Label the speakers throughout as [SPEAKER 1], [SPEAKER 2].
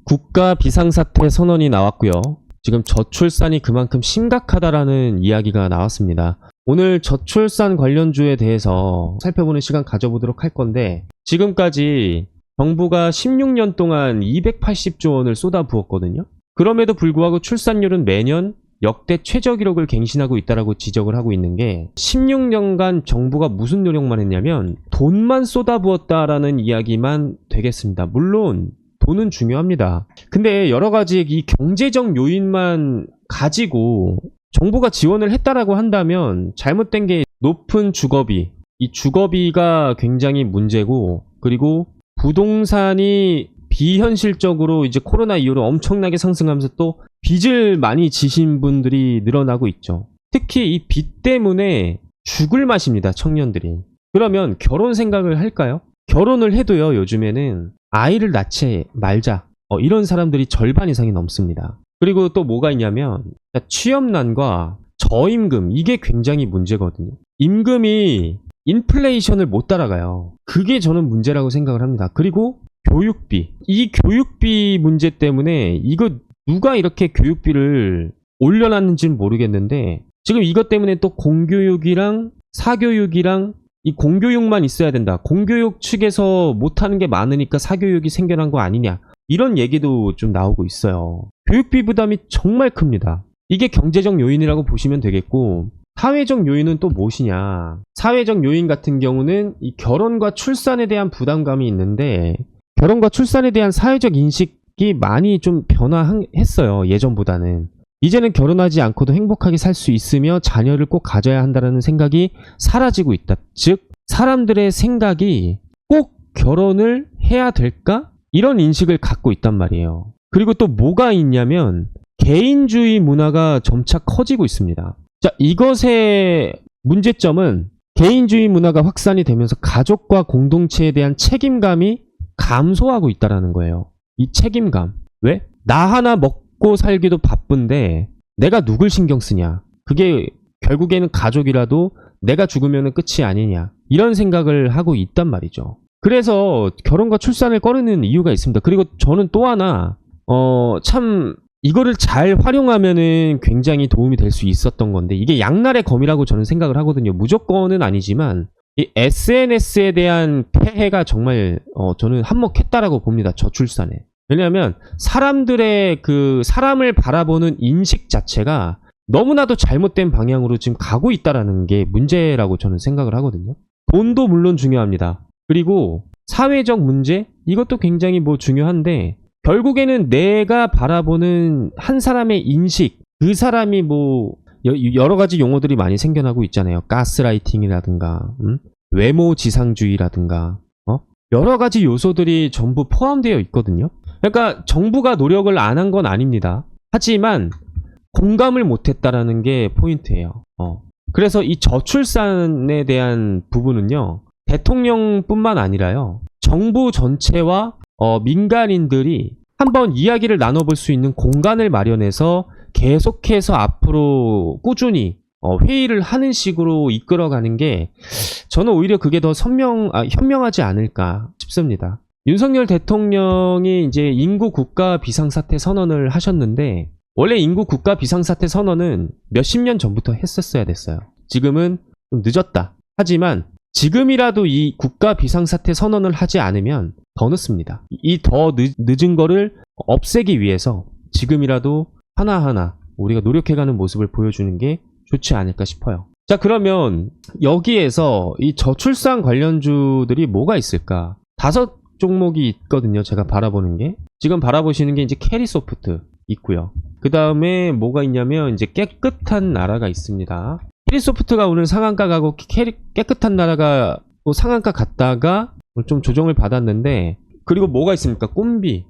[SPEAKER 1] 국가 비상사태 선언이 나왔고요. 지금 저출산이 그만큼 심각하다라는 이야기가 나왔습니다. 오늘 저출산 관련주에 대해서 살펴보는 시간 가져보도록 할 건데, 지금까지 정부가 16년 동안 280조 원을 쏟아부었거든요. 그럼에도 불구하고 출산율은 매년 역대 최저 기록을 갱신하고 있다라고 지적을 하고 있는 게, 16년간 정부가 무슨 노력만 했냐면 돈만 쏟아부었다라는 이야기만 되겠습니다. 물론 돈은 중요합니다. 근데 여러 가지 이 경제적 요인만 가지고 정부가 지원을 했다라고 한다면 잘못된 게 높은 주거비, 이 주거비가 굉장히 문제고, 그리고 부동산이 비현실적으로 이제 코로나 이후로 엄청나게 상승하면서 또 빚을 많이 지신 분들이 늘어나고 있죠. 특히 이 빚 때문에 죽을 맛입니다, 청년들이. 그러면 결혼 생각을 할까요? 결혼을 해도요, 요즘에는 아이를 낳지 말자, 이런 사람들이 절반 이상이 넘습니다. 그리고 또 뭐가 있냐면 취업난과 저임금, 이게 굉장히 문제거든요. 임금이 인플레이션을 못 따라가요. 그게 저는 문제라고 생각을 합니다. 그리고 교육비, 이 교육비 문제 때문에 이거 누가 이렇게 교육비를 올려놨는지는 모르겠는데, 지금 이것 때문에 또 공교육이랑 사교육이랑 이 공교육만 있어야 된다, 공교육 측에서 못하는 게 많으니까 사교육이 생겨난 거 아니냐, 이런 얘기도 좀 나오고 있어요. 교육비 부담이 정말 큽니다. 이게 경제적 요인이라고 보시면 되겠고, 사회적 요인은 또 무엇이냐. 사회적 요인 같은 경우는 이 결혼과 출산에 대한 부담감이 있는데, 결혼과 출산에 대한 사회적 인식이 많이 좀 변화했어요, 예전보다는. 이제는 결혼하지 않고도 행복하게 살 수 있으며 자녀를 꼭 가져야 한다는 생각이 사라지고 있다. 즉, 사람들의 생각이 꼭 결혼을 해야 될까? 이런 인식을 갖고 있단 말이에요. 그리고 또 뭐가 있냐면 개인주의 문화가 점차 커지고 있습니다. 자, 이것의 문제점은 개인주의 문화가 확산이 되면서 가족과 공동체에 대한 책임감이 감소하고 있다는 거예요. 이 책임감. 왜? 나 하나 먹고 살기도 바쁜데 내가 누굴 신경 쓰냐. 그게 결국에는 가족이라도 내가 죽으면 끝이 아니냐. 이런 생각을 하고 있단 말이죠. 그래서 결혼과 출산을 꺼리는 이유가 있습니다. 그리고 저는 또 하나 참 이거를 잘 활용하면은 굉장히 도움이 될 수 있었던 건데, 이게 양날의 검이라고 저는 생각을 하거든요. 무조건은 아니지만 이 SNS에 대한 폐해가 정말 저는 한몫했다라고 봅니다. 저출산에. 왜냐하면 사람들의 그 사람을 바라보는 인식 자체가 너무나도 잘못된 방향으로 지금 가고 있다라는 게 문제라고 저는 생각을 하거든요. 돈도 물론 중요합니다. 그리고 사회적 문제, 이것도 굉장히 중요한데, 결국에는 내가 바라보는 한 사람의 인식, 그 사람이 여러 가지 용어들이 많이 생겨나고 있잖아요. 가스라이팅이라든가 외모지상주의라든가 여러 가지 요소들이 전부 포함되어 있거든요. 그러니까 정부가 노력을 안 한 건 아닙니다. 하지만 공감을 못했다라는 게 포인트예요. 그래서 이 저출산에 대한 부분은요, 대통령뿐만 아니라요, 정부 전체와 민간인들이 한번 이야기를 나눠볼 수 있는 공간을 마련해서 계속해서 앞으로 꾸준히 회의를 하는 식으로 이끌어가는 게, 저는 오히려 그게 더 현명하지 않을까 싶습니다. 윤석열 대통령이 이제 인구 국가 비상사태 선언을 하셨는데, 원래 인구 국가 비상사태 선언은 몇십 년 전부터 했었어야 됐어요. 지금은 좀 늦었다. 하지만 지금이라도 이 국가 비상사태 선언을 하지 않으면 더 늦습니다. 이 더 늦은 거를 없애기 위해서 지금이라도 하나하나 우리가 노력해가는 모습을 보여주는 게 좋지 않을까 싶어요. 자, 그러면 여기에서 이 저출산 관련주들이 뭐가 있을까? 5종목이 있거든요. 제가 바라보는 게. 지금 바라보시는 게 이제 캐리소프트 있고요. 그 다음에 뭐가 있냐면 이제 깨끗한 나라가 있습니다. 캐리소프트가 오늘 상한가 가고 깨끗한 나라가 또 상한가 갔다가 좀 조정을 받았는데, 그리고 뭐가 있습니까? 꼼비,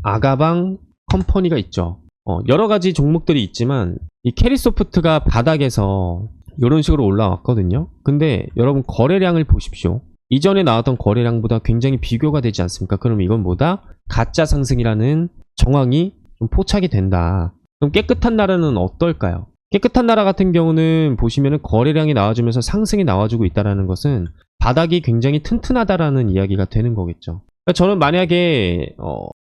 [SPEAKER 1] 아가방 컴퍼니가 있죠. 여러 가지 종목들이 있지만 이 캐리소프트가 바닥에서 이런 식으로 올라왔거든요. 근데 여러분 거래량을 보십시오. 이전에 나왔던 거래량보다 굉장히 비교가 되지 않습니까? 그럼 이건 뭐다? 가짜 상승이라는 정황이 좀 포착이 된다. 그럼 깨끗한 나라는 어떨까요? 깨끗한 나라 같은 경우는 보시면은 거래량이 나와주면서 상승이 나와주고 있다는 것은 바닥이 굉장히 튼튼하다라는 이야기가 되는 거겠죠. 그러니까 저는 만약에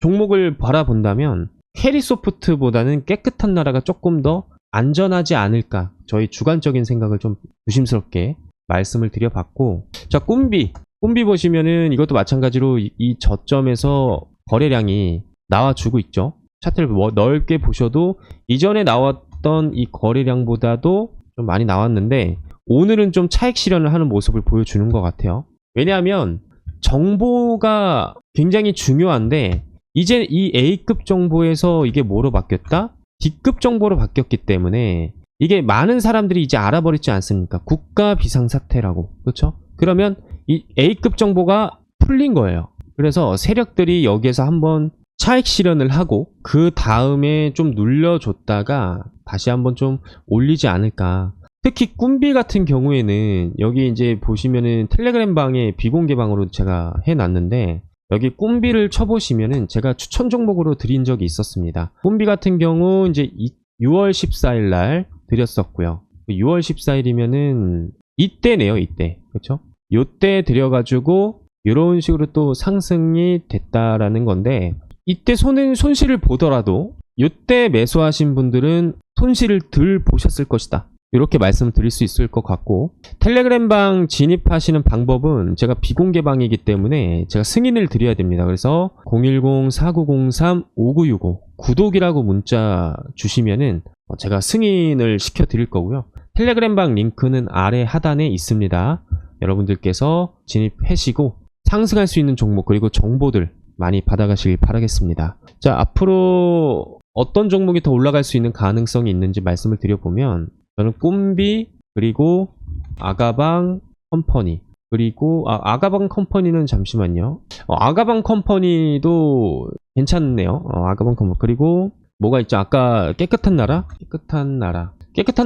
[SPEAKER 1] 종목을 바라본다면 캐리소프트보다는 깨끗한 나라가 조금 더 안전하지 않을까, 저희 주관적인 생각을 좀 조심스럽게 말씀을 드려봤고, 자, 꿈비 보시면은 이것도 마찬가지로 이 저점에서 거래량이 나와주고 있죠. 차트를 넓게 보셔도 이전에 나왔던 이 거래량보다도 좀 많이 나왔는데, 오늘은 좀 차익 실현을 하는 모습을 보여주는 것 같아요. 왜냐하면 정보가 굉장히 중요한데, 이제 이 A급 정보에서 이게 뭐로 바뀌었다? D급 정보로 바뀌었기 때문에 이게 많은 사람들이 이제 알아버리지 않습니까? 국가 비상사태라고. 그렇죠? 그러면 이 A급 정보가 풀린 거예요. 그래서 세력들이 여기에서 한번 차익 실현을 하고 그 다음에 좀 눌려줬다가 다시 한번 좀 올리지 않을까. 특히 꿈비 같은 경우에는 여기 이제 보시면은 텔레그램 방에 비공개 방으로 제가 해놨는데, 여기 꿈비를 쳐보시면은 제가 추천 종목으로 드린 적이 있었습니다. 꿈비 같은 경우 이제 6월 14일 날 드렸었고요. 6월 14일이면은 이때네요, 이때. 그렇죠? 요때 드려가지고 이런 식으로 또 상승이 됐다라는 건데, 이때 손실을 보더라도 요때 매수하신 분들은 손실을 덜 보셨을 것이다, 이렇게 말씀을 드릴 수 있을 것 같고, 텔레그램 방 진입하시는 방법은 제가 비공개 방이기 때문에 제가 승인을 드려야 됩니다. 그래서 010-4903-5965 구독이라고 문자 주시면은 제가 승인을 시켜 드릴 거고요. 텔레그램 방 링크는 아래 하단에 있습니다. 여러분들께서 진입하시고 상승할 수 있는 종목 그리고 정보들 많이 받아가시길 바라겠습니다. 자, 앞으로 어떤 종목이 더 올라갈 수 있는 가능성이 있는지 말씀을 드려보면, 저는 꿈비, 그리고 아가방 컴퍼니, 그리고 아가방 컴퍼니는 잠시만요. 아가방 컴퍼니도 괜찮네요. 아가방 컴퍼니. 그리고 뭐가 있죠? 아까 깨끗한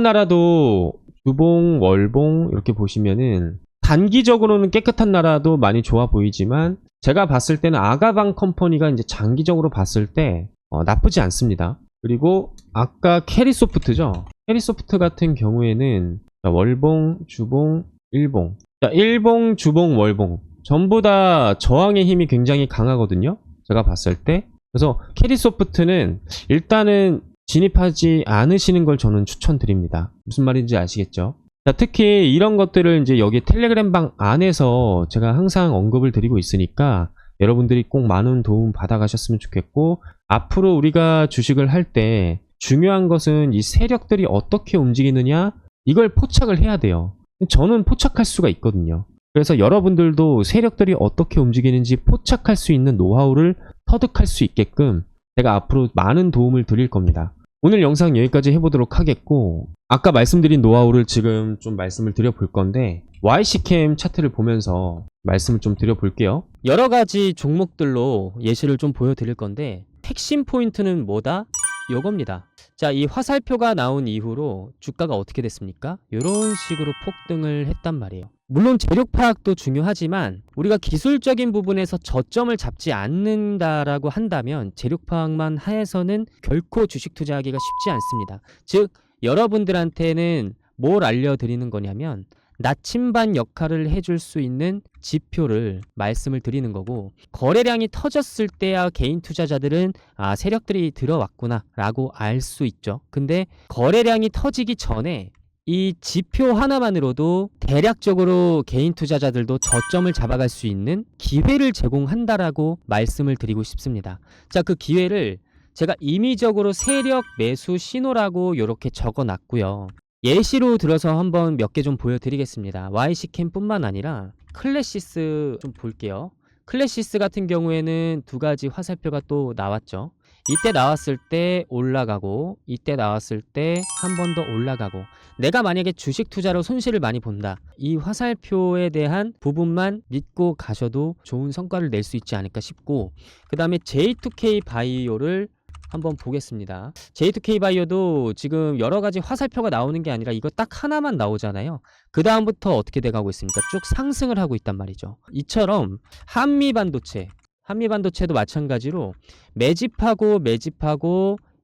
[SPEAKER 1] 나라도 주봉, 월봉 이렇게 보시면은 단기적으로는 깨끗한 나라도 많이 좋아 보이지만, 제가 봤을 때는 아가방 컴퍼니가 이제 장기적으로 봤을 때 나쁘지 않습니다. 그리고 아까 캐리소프트죠. 캐리소프트 같은 경우에는 월봉, 주봉, 일봉. 자, 일봉, 주봉, 월봉 전부 다 저항의 힘이 굉장히 강하거든요, 제가 봤을 때. 그래서 캐리소프트는 일단은 진입하지 않으시는 걸 저는 추천드립니다. 무슨 말인지 아시겠죠? 자, 특히 이런 것들을 이제 여기 텔레그램 방 안에서 제가 항상 언급을 드리고 있으니까 여러분들이 꼭 많은 도움 받아가셨으면 좋겠고, 앞으로 우리가 주식을 할 때 중요한 것은 이 세력들이 어떻게 움직이느냐, 이걸 포착을 해야 돼요. 저는 포착할 수가 있거든요. 그래서 여러분들도 세력들이 어떻게 움직이는지 포착할 수 있는 노하우를 터득할 수 있게끔 제가 앞으로 많은 도움을 드릴 겁니다. 오늘 영상 여기까지 해보도록 하겠고, 아까 말씀드린 노하우를 지금 좀 말씀을 드려볼 건데, YC캠 차트를 보면서 말씀을 좀 드려볼게요. 여러 가지 종목들로 예시를 좀 보여드릴 건데, 핵심 포인트는 뭐다? 요겁니다. 자, 이 화살표가 나온 이후로 주가가 어떻게 됐습니까? 이런 식으로 폭등을 했단 말이에요. 물론 재력 파악도 중요하지만 우리가 기술적인 부분에서 저점을 잡지 않는다라고 한다면 재력 파악만 해서는 결코 주식 투자하기가 쉽지 않습니다. 즉, 여러분들한테는 뭘 알려드리는 거냐면 나침반 역할을 해줄 수 있는 지표를 말씀을 드리는 거고, 거래량이 터졌을 때야 개인 투자자들은 세력들이 들어왔구나 라고 알 수 있죠. 근데 거래량이 터지기 전에 이 지표 하나만으로도 대략적으로 개인 투자자들도 저점을 잡아갈 수 있는 기회를 제공한다라고 말씀을 드리고 싶습니다. 자, 그 기회를 제가 임의적으로 세력 매수 신호라고 이렇게 적어 놨고요. 예시로 들어서 한번 몇 개 좀 보여드리겠습니다. YC캠 뿐만 아니라 클래시스 좀 볼게요. 클래시스 같은 경우에는 두 가지 화살표가 또 나왔죠. 이때 나왔을 때 올라가고, 이때 나왔을 때 한 번 더 올라가고. 내가 만약에 주식 투자로 손실을 많이 본다, 이 화살표에 대한 부분만 믿고 가셔도 좋은 성과를 낼 수 있지 않을까 싶고, 그 다음에 J2K 바이오를 한번 보겠습니다. J2K 바이오도 지금 여러 가지 화살표가 나오는 게 아니라 이거 딱 하나만 나오잖아요. 그 다음부터 어떻게 돼가고 있습니까? 쭉 상승을 하고 있단 말이죠. 이처럼 한미반도체도 마찬가지로 매집하고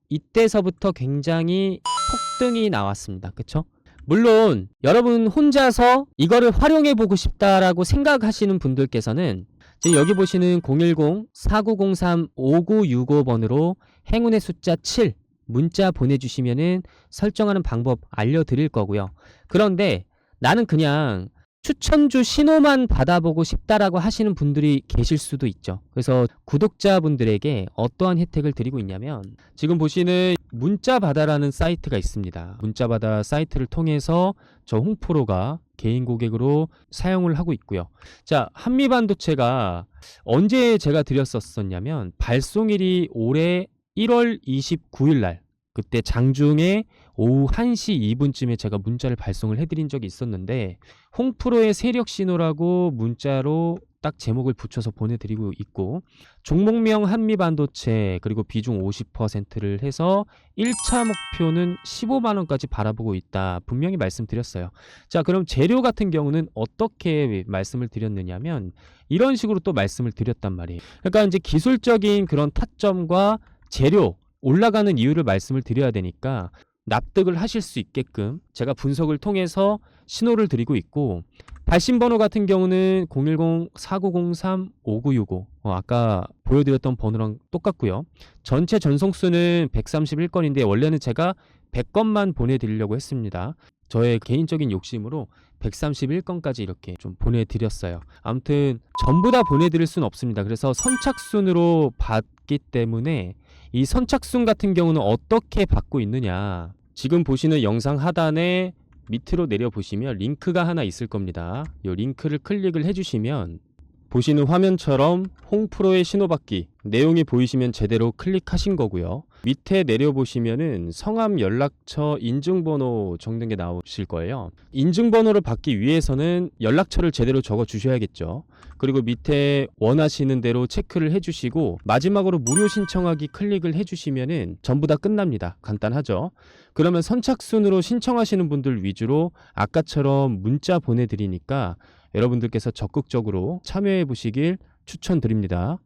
[SPEAKER 1] 이때서부터 굉장히 폭등이 나왔습니다. 그쵸? 물론 여러분 혼자서 이거를 활용해 보고 싶다라고 생각하시는 분들께서는
[SPEAKER 2] 지금 여기 보시는 010-4903-5965번으로 행운의 숫자 7 문자 보내주시면은 설정하는 방법 알려드릴 거고요. 그런데 나는 그냥 추천주 신호만 받아보고 싶다라고 하시는 분들이 계실 수도 있죠. 그래서 구독자분들에게 어떠한 혜택을 드리고 있냐면 지금 보시는 문자바다라는 사이트가 있습니다. 문자바다 사이트를 통해서 저 홍프로가 개인 고객으로 사용을 하고 있고요. 자, 한미반도체가 언제 제가 드렸었냐면 발송일이 올해 1월 29일 날, 그때 장중에 오후 1시 2분쯤에 제가 문자를 발송을 해드린 적이 있었는데 홍프로의 세력 신호라고 문자로 딱 제목을 붙여서 보내드리고 있고, 종목명 한미반도체, 그리고 비중 50%를 해서 1차 목표는 15만원까지 바라보고 있다 분명히 말씀드렸어요. 자, 그럼 재료 같은 경우는 어떻게 말씀을 드렸느냐면 이런 식으로 또 말씀을 드렸단 말이에요. 그러니까 이제 기술적인 그런 타점과 재료 올라가는 이유를 말씀을 드려야 되니까 납득을 하실 수 있게끔 제가 분석을 통해서 신호를 드리고 있고, 발신번호 같은 경우는 010-4903-5965 아까 보여드렸던 번호랑 똑같고요. 전체 전송수는 131건인데 원래는 제가 100건만 보내드리려고 했습니다. 저의 개인적인 욕심으로 131건까지 이렇게 좀 보내드렸어요. 아무튼 전부 다 보내드릴 수는 없습니다. 그래서 선착순으로 받기 때문에 이 선착순 같은 경우는 어떻게 받고 있느냐, 지금 보시는 영상 하단에 밑으로 내려보시면 링크가 하나 있을 겁니다. 이 링크를 클릭을 해주시면 보시는 화면처럼 홍프로의 신호받기 내용이 보이시면 제대로 클릭하신 거고요. 밑에 내려보시면은 성함, 연락처, 인증번호 적는 게 나오실 거예요. 인증번호를 받기 위해서는 연락처를 제대로 적어 주셔야겠죠. 그리고 밑에 원하시는 대로 체크를 해주시고 마지막으로 무료 신청하기 클릭을 해주시면은 전부 다 끝납니다. 간단하죠. 그러면 선착순으로 신청하시는 분들 위주로 아까처럼 문자 보내드리니까 여러분들께서 적극적으로 참여해 보시길 추천드립니다.